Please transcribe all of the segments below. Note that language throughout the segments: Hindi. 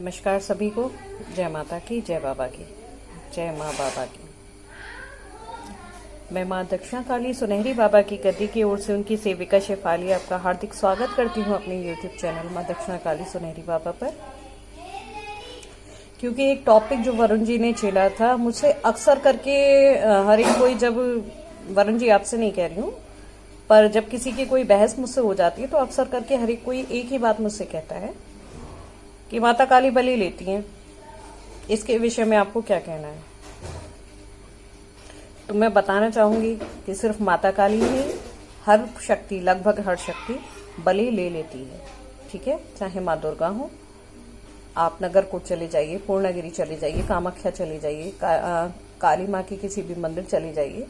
नमस्कार सभी को। जय माता की, जय बाबा की, जय माँ बाबा की। मैं माँ दक्षिणा काली सुनहरी बाबा की गद्दी की ओर से उनकी सेविका शेफाली आपका हार्दिक स्वागत करती हूँ अपने YouTube चैनल माँ दक्षिणा काली सुनहरी बाबा पर। क्योंकि एक टॉपिक जो वरुण जी ने छेड़ा था, मुझसे अक्सर करके हर एक कोई, जब वरुण जी आपसे नहीं कह रही हूँ, पर जब किसी की कोई बहस मुझसे हो जाती है तो अक्सर करके हर एक कोई एक ही बात मुझसे कहता है कि माता काली बलि लेती हैं। इसके विषय में आपको क्या कहना है? तो मैं बताना चाहूंगी कि सिर्फ माता काली ही, हर शक्ति, लगभग हर शक्ति बलि ले लेती है। ठीक है, चाहे माँ दुर्गा हो, आप नगरकोट चले जाइए, पूर्णगिरी चले जाइए, कामाख्या चले जाइए, काली माँ के किसी भी मंदिर चले जाइए,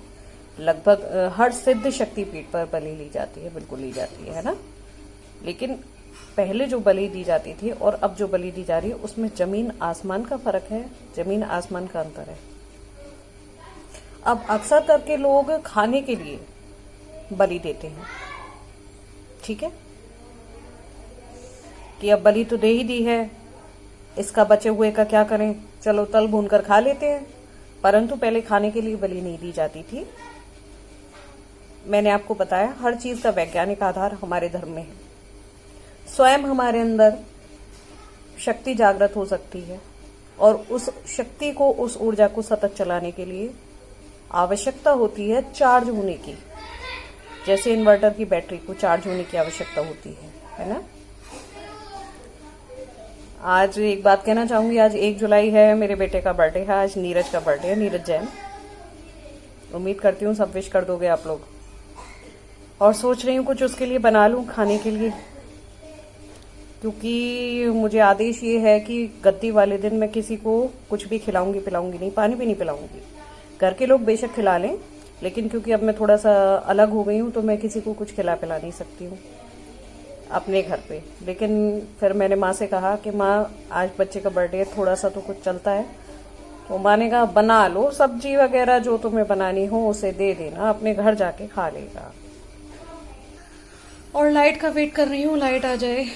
लगभग हर सिद्ध शक्ति पीठ पर बलि ली जाती है, बिल्कुल ली जाती है ना। लेकिन पहले जो बलि दी जाती थी और अब जो बलि दी जा रही है, उसमें जमीन आसमान का फर्क है, जमीन आसमान का अंतर है। अब अक्सर करके लोग खाने के लिए बलि देते हैं, ठीक है, कि अब बलि तो दे ही दी है, इसका बचे हुए का क्या करें, चलो तल भून कर खा लेते हैं। परंतु पहले खाने के लिए बलि नहीं दी जाती थी। मैंने आपको बताया, हर चीज का वैज्ञानिक आधार हमारे धर्म में है। स्वयं हमारे अंदर शक्ति जागृत हो सकती है और उस शक्ति को, उस ऊर्जा को सतत चलाने के लिए आवश्यकता होती है चार्ज होने की। जैसे इन्वर्टर की बैटरी को चार्ज होने की आवश्यकता होती है ना। आज एक बात कहना चाहूंगी, आज 1 जुलाई है, मेरे बेटे का बर्थडे है, आज नीरज का बर्थडे है, नीरज जैन। उम्मीद करती हूँ सब विश कर दोगे आप लोग। और सोच रही हूँ कुछ उसके लिए बना लूं खाने के लिए, क्योंकि मुझे आदेश ये है कि गद्दी वाले दिन मैं किसी को कुछ भी खिलाऊंगी पिलाऊंगी नहीं, पानी भी नहीं पिलाऊंगी। घर के लोग बेशक खिला लें, लेकिन क्योंकि अब मैं थोड़ा सा अलग हो गई हूँ तो मैं किसी को कुछ खिला पिला नहीं सकती हूँ अपने घर पे। लेकिन फिर मैंने माँ से कहा कि माँ, आज बच्चे का बर्थडे है, थोड़ा सा तो कुछ चलता है। तो माँ ने कहा बना लो, सब्जी वगैरह जो तुम्हें बनानी हो उसे दे देना, अपने घर जाके खा लेगा। और लाइट का वेट कर रही हूँ, लाइट आ जाए।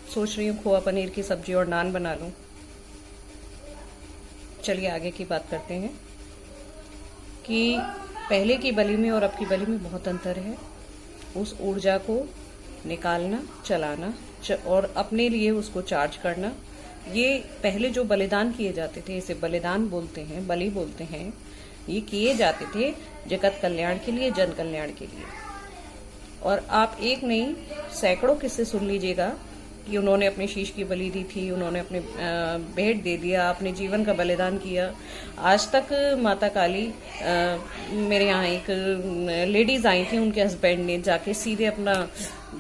सोच रही हूँ खोआ पनीर की सब्जी और नान बना लूं। चलिए आगे की बात करते हैं कि पहले की बलि में और अब की बलि में बहुत अंतर है। उस ऊर्जा को निकालना, चलाना और अपने लिए उसको चार्ज करना, ये पहले जो बलिदान किए जाते थे, इसे बलिदान बोलते हैं, बलि बोलते हैं, ये किए जाते थे जगत कल्याण के लिए, जन कल्याण के लिए। और आप एक नहीं, सैकड़ों किस्से सुन लीजिएगा कि उन्होंने अपने शीश की बलि दी थी, उन्होंने अपने भेंट दे दिया, अपने जीवन का बलिदान किया। आज तक माता काली, मेरे यहाँ एक लेडीज आई थी, उनके हस्बैंड ने जाके सीधे अपना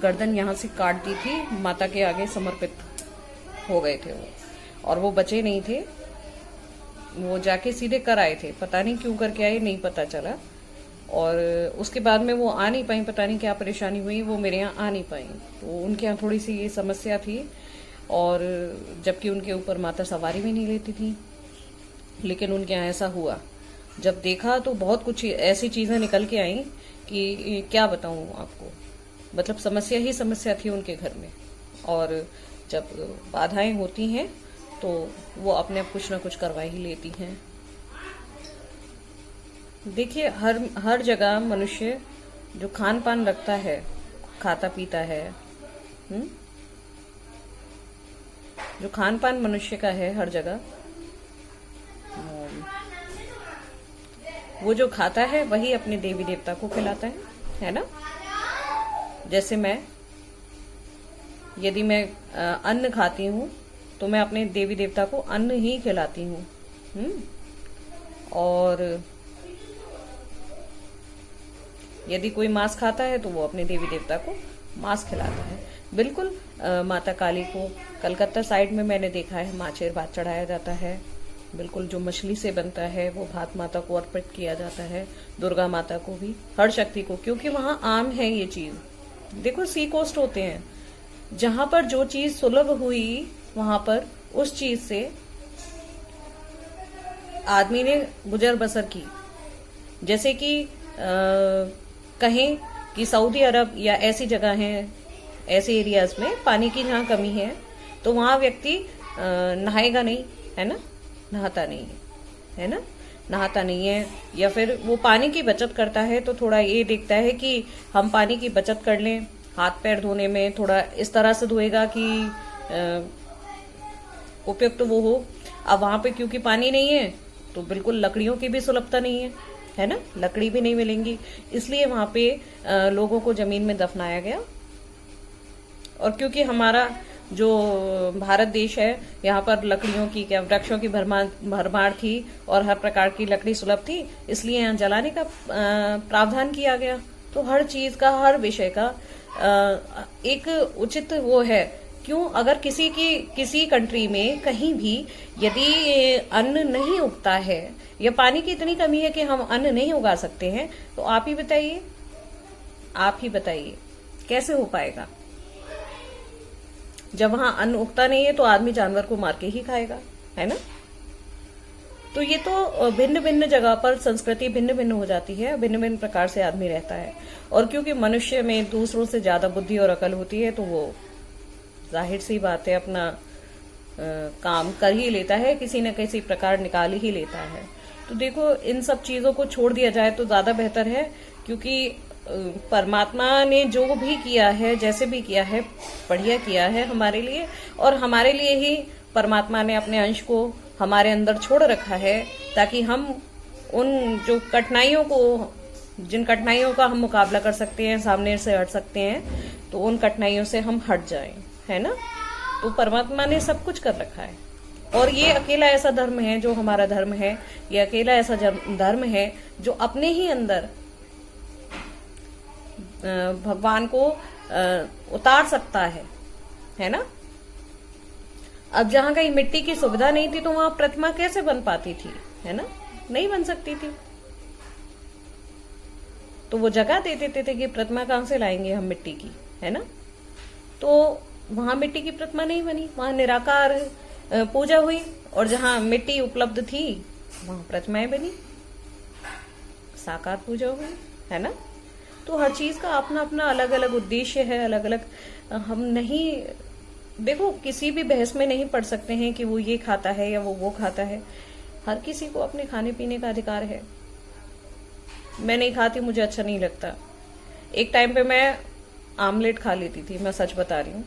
गर्दन यहाँ से काट दी थी, माता के आगे समर्पित हो गए थे वो, और वो बचे नहीं थे, वो जाके सीधे कर आए थे। पता नहीं क्यों करके आए, नहीं पता चला। और उसके बाद में वो आ नहीं पाई, पता नहीं क्या परेशानी हुई, वो मेरे यहाँ आ नहीं पाई। तो उनके यहाँ थोड़ी सी ये समस्या थी, और जबकि उनके ऊपर माता सवारी भी नहीं लेती थी, लेकिन उनके यहाँ ऐसा हुआ। जब देखा तो बहुत कुछ ऐसी चीजें निकल के आई कि क्या बताऊं आपको, मतलब समस्या ही समस्या थी उनके घर में। और जब बाधाएं होती हैं तो वो अपने आप कुछ ना कुछ करवा ही लेती हैं। देखिए, हर जगह मनुष्य जो खान पान रखता है, खाता पीता है, जो खान पान मनुष्य का है हर जगह, वो जो खाता है वही अपने देवी देवता को खिलाता है ना। जैसे यदि मैं अन्न खाती हूँ तो मैं अपने देवी देवता को अन्न ही खिलाती हूँ। और यदि कोई मांस खाता है तो वो अपने देवी देवता को मांस खिलाता है। बिल्कुल, माता काली को कलकत्ता साइड में मैंने देखा है, माचेर भात चढ़ाया जाता है। बिल्कुल, जो मछली से बनता है वो भात माता को अर्पित किया जाता है, दुर्गा माता को भी, हर शक्ति को, क्योंकि वहां आम है ये चीज। देखो, सी कोस्ट होते हैं, जहां पर जो चीज सुलभ हुई वहां पर उस चीज से आदमी ने गुजर बसर की। जैसे कि कहें कि सऊदी अरब या ऐसी जगह हैं, ऐसे एरियाज में पानी की जहाँ कमी है, तो वहाँ व्यक्ति नहाएगा नहीं, है ना, नहाता नहीं है ना, नहाता नहीं है, या फिर वो पानी की बचत करता है तो थोड़ा ये देखता है कि हम पानी की बचत कर लें। हाथ पैर धोने में थोड़ा इस तरह से धोएगा कि उपयुक्त वो हो। अब वहां पे क्योंकि पानी नहीं है तो बिल्कुल लकड़ियों की भी सुलभता नहीं है ना, लकड़ी भी नहीं मिलेंगी, इसलिए वहां पे लोगों को जमीन में दफनाया गया। और क्योंकि हमारा जो भारत देश है, यहाँ पर लकड़ियों की क्या वृक्षों की भरमार थी और हर प्रकार की लकड़ी सुलभ थी, इसलिए यहाँ जलाने का प्रावधान किया गया। तो हर चीज का, हर विषय का एक उचित वो है। क्यों, अगर किसी कंट्री में कहीं भी यदि अन्न नहीं उगता है या पानी की इतनी कमी है कि हम अन्न नहीं उगा सकते हैं, तो आप ही बताइए कैसे हो पाएगा। जब वहां अन्न उगता नहीं है तो आदमी जानवर को मार के ही खाएगा, है ना। तो ये तो भिन्न भिन्न जगह पर संस्कृति भिन्न भिन्न हो जाती है, भिन्न भिन्न प्रकार से आदमी रहता है। और क्योंकि मनुष्य में दूसरों से ज्यादा बुद्धि और अकल होती है, तो वो जाहिर सी बात है अपना काम कर ही लेता है, किसी न किसी प्रकार निकाल ही लेता है। तो देखो, इन सब चीजों को छोड़ दिया जाए तो ज्यादा बेहतर है, क्योंकि परमात्मा ने जो भी किया है, जैसे भी किया है, बढ़िया किया है हमारे लिए। और हमारे लिए ही परमात्मा ने अपने अंश को हमारे अंदर छोड़ रखा है, ताकि हम उन जो कठिनाइयों को, जिन कठिनाइयों का हम मुकाबला कर सकते हैं, सामने से हट सकते हैं, तो उन कठिनाइयों से हम हट जाएं, है ना। तो परमात्मा ने सब कुछ कर रखा है। और ये अकेला ऐसा धर्म है जो हमारा धर्म है, ये अकेला ऐसा धर्म है जो अपने ही अंदर भगवान को उतार सकता है ना। अब जहां कहीं मिट्टी की सुविधा नहीं थी तो वहां प्रतिमा कैसे बन पाती थी, है ना, नहीं बन सकती थी। तो वो जगह दे देते थे कि प्रतिमा कहां से लाएंगे हम मिट्टी की, है ना। तो वहां मिट्टी की प्रतिमा नहीं बनी, वहां निराकार पूजा हुई। और जहां मिट्टी उपलब्ध थी वहां प्रतिमाएं बनी, साकार पूजा हुई, है ना। तो हर चीज का अपना अपना अलग अलग उद्देश्य है, अलग अलग। हम नहीं, देखो, किसी भी बहस में नहीं पढ़ सकते हैं कि वो ये खाता है या वो खाता है। हर किसी को अपने खाने पीने का अधिकार है। मैं नहीं खाती, मुझे अच्छा नहीं लगता। एक टाइम पे मैं आमलेट खा लेती थी, मैं सच बता रही हूँ।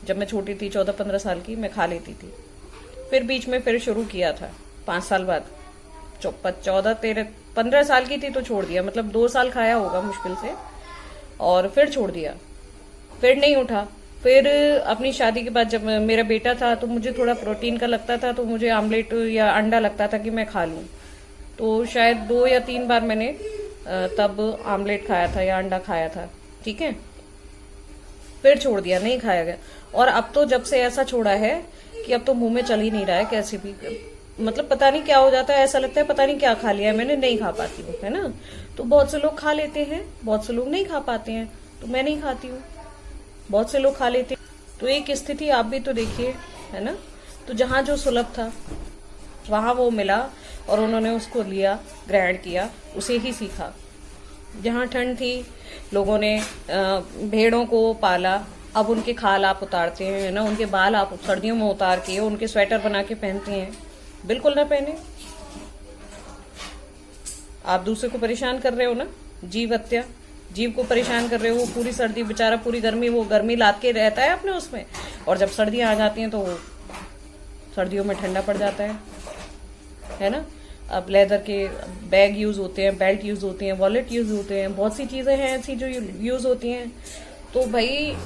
जब मैं छोटी थी, 14-15 साल की, मैं खा लेती थी। फिर बीच में फिर शुरू किया था 5 साल बाद। 15 साल की थी तो छोड़ दिया, मतलब 2 साल खाया होगा मुश्किल से, और फिर छोड़ दिया, फिर नहीं उठा। फिर अपनी शादी के बाद जब मेरा बेटा था तो मुझे थोड़ा प्रोटीन का लगता था, तो मुझे आमलेट या अंडा लगता था कि मैं खा लूं। तो शायद 2 या 3 बार मैंने तब आमलेट खाया था या अंडा खाया था, ठीक है। फिर छोड़ दिया, नहीं खाया गया। और अब तो जब से ऐसा छोड़ा है कि अब तो मुंह में चल ही नहीं रहा है कैसे भी, मतलब पता नहीं क्या हो जाता है, ऐसा लगता है पता नहीं क्या खा लिया है मैंने, नहीं खा पाती हूँ, है ना। तो बहुत से लोग खा लेते हैं, बहुत से लोग नहीं खा पाते हैं, तो मैं नहीं खाती हूँ। बहुत से लोग खा लेते हैं। तो एक स्थिति आप भी तो देखिए, है ना। तो जहां जो सुलभ था वहां वो मिला और उन्होंने उसको लिया, ग्रहण किया, उसे ही सीखा। जहां ठंड थी, लोगों ने भेड़ों को पाला, अब उनके खाल आप उतारते हैं ना, उनके बाल आप सर्दियों में उतार के उनके स्वेटर बना के पहनते हैं। बिल्कुल ना पहने, आप दूसरे को परेशान कर रहे हो ना, जीव हत्या, जीव को परेशान कर रहे हो। वो पूरी सर्दी बेचारा, पूरी गर्मी, वो गर्मी लाद के रहता है अपने उसमें, और जब सर्दियां आ जाती हैं तो वो सर्दियों में ठंडा पड़ जाता है ना। अब लेदर के बैग यूज होते हैं, बेल्ट यूज होते हैं, वॉलेट यूज होते हैं, बहुत सी चीजें हैं ऐसी जो यूज होती हैं। तो भाई